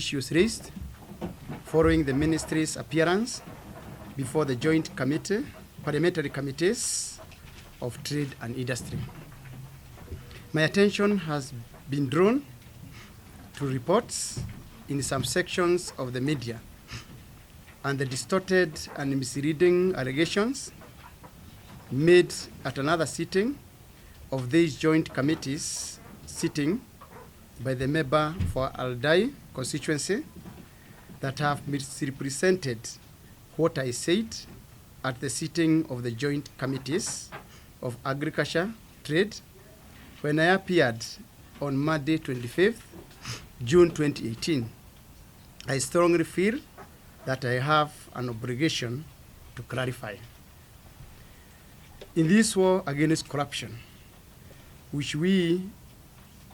issues raised following the ministry's appearance before the joint parliamentary committees of trade and industry. My attention has been drawn to reports in some sections of the media and the distorted and misleading allegations made at another sitting of these joint committees sitting by the member for Aldai constituency that have misrepresented what I said at the sitting of the joint committees of agriculture, trade, when I appeared on Monday 25th June 2018. I strongly feel that I have an obligation to clarify. In this war against corruption, which we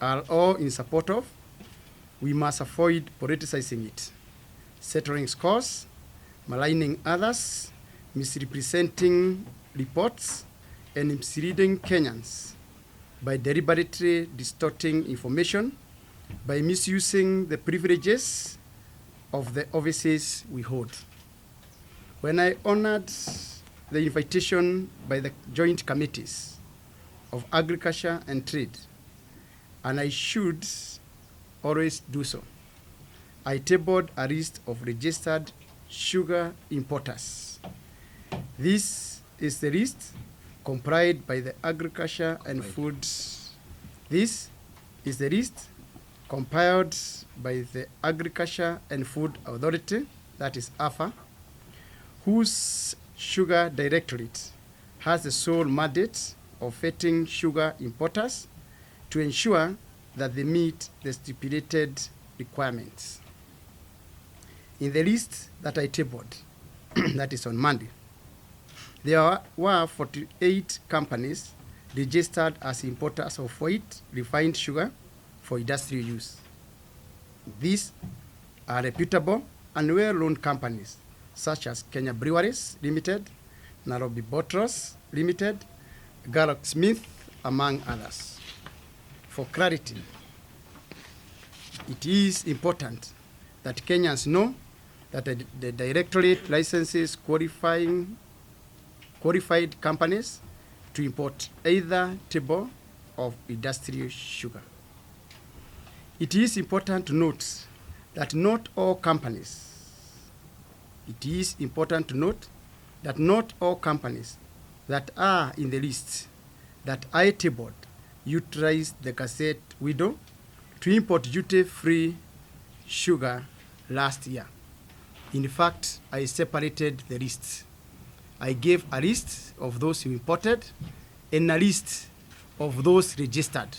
are all in support of, we must avoid politicizing it, settling scores, maligning others, misrepresenting reports, and misleading Kenyans by deliberately distorting information, by misusing the privileges of the offices we hold. When I honored the invitation by the joint committees of agriculture and trade, and I should always do so, I tabled a list of registered sugar importers. This is the list compiled by the Agriculture and Food. This is the list compiled by the Agriculture and Food Authority, that is AFA, whose sugar directorate has the sole mandate of vetting sugar importers to ensure that they meet the stipulated requirements. In the list that I tabled, that is on Monday, there were 48 companies registered as importers of white refined sugar for industrial use. These are reputable and well-known companies such as Kenya Breweries Limited, Nairobi Bottlers Limited, Garrett Smith, among others. For clarity, it is important that Kenyans know that the directorate licenses qualified companies to import either table of industrial sugar. It is important to note that not all companies that are in the list that I tabled utilized the Gazette window to import duty-free sugar last year. In fact, I separated the lists. I gave a list of those who imported and a list of those registered.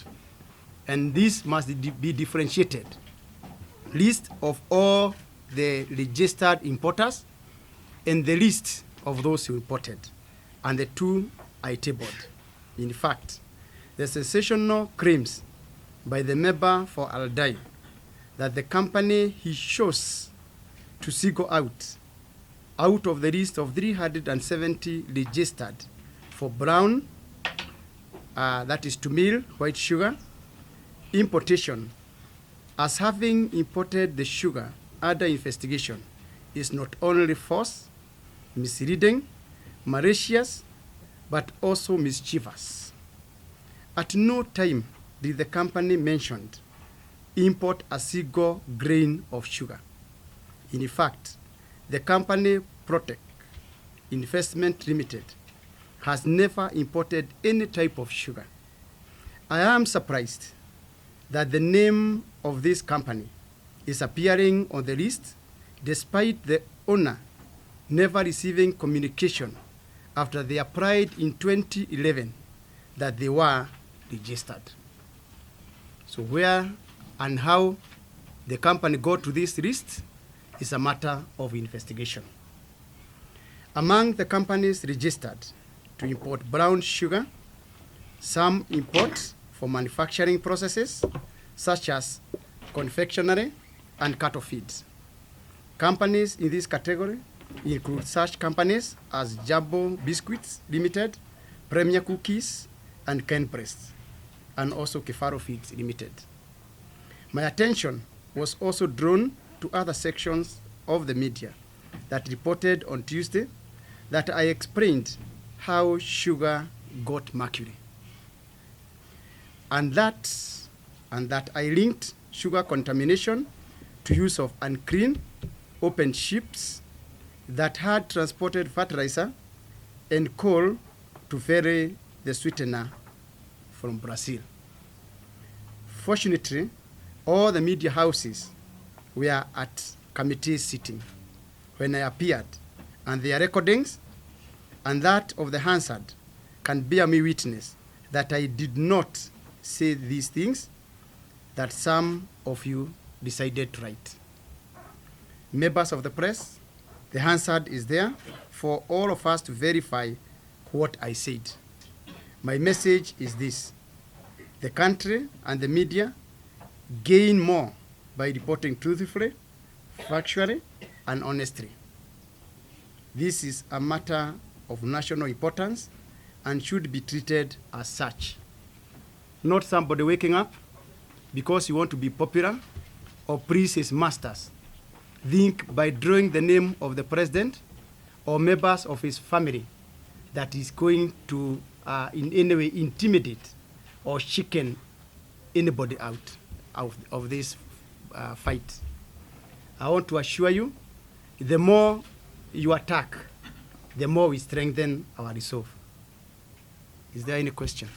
And this must be differentiated. List of all the registered importers and the list of those who imported. And the two I tabled. In fact, the sensational claims by the member for Aldai that the company he chose to single out of the list of 370 registered for brown, that is to mill white sugar, importation, as having imported the sugar under investigation, is not only false, misleading, malicious, but also mischievous. At no time did the company mention import a single grain of sugar. In fact, the company Protect Investment Limited has never imported any type of sugar. I am surprised that the name of this company is appearing on the list despite the owner never receiving communication after they applied in 2011 that they were registered. So where and how the company got to this list is a matter of investigation. Among the companies registered to import brown sugar, some import for manufacturing processes such as confectionery and cattle feeds. Companies in this category include such companies as Jumbo Biscuits Limited, Premier Cookies, and Ken Press, and also Kefaro Feeds Limited. My attention was also drawn to other sections of the media that reported on Tuesday that I explained how sugar got mercury, and that I linked sugar contamination to use of unclean, open ships that had transported fertilizer and coal to ferry the sweetener from Brazil. Fortunately, all the media houses were at committee sitting when I appeared, and their recordings and that of the Hansard can bear me witness that I did not say these things that some of you decided to write. Members of the press, the Hansard is there for all of us to verify what I said. My message is this: the country and the media gain more by reporting truthfully, factually, and honestly. This is a matter of national importance and should be treated as such. Not somebody waking up because you want to be popular or please his masters. Think by drawing the name of the president or members of his family that is going to in any way intimidate or chicken anybody out of this fight. I want to assure you, the more you attack, the more we strengthen our resolve. Is there any question?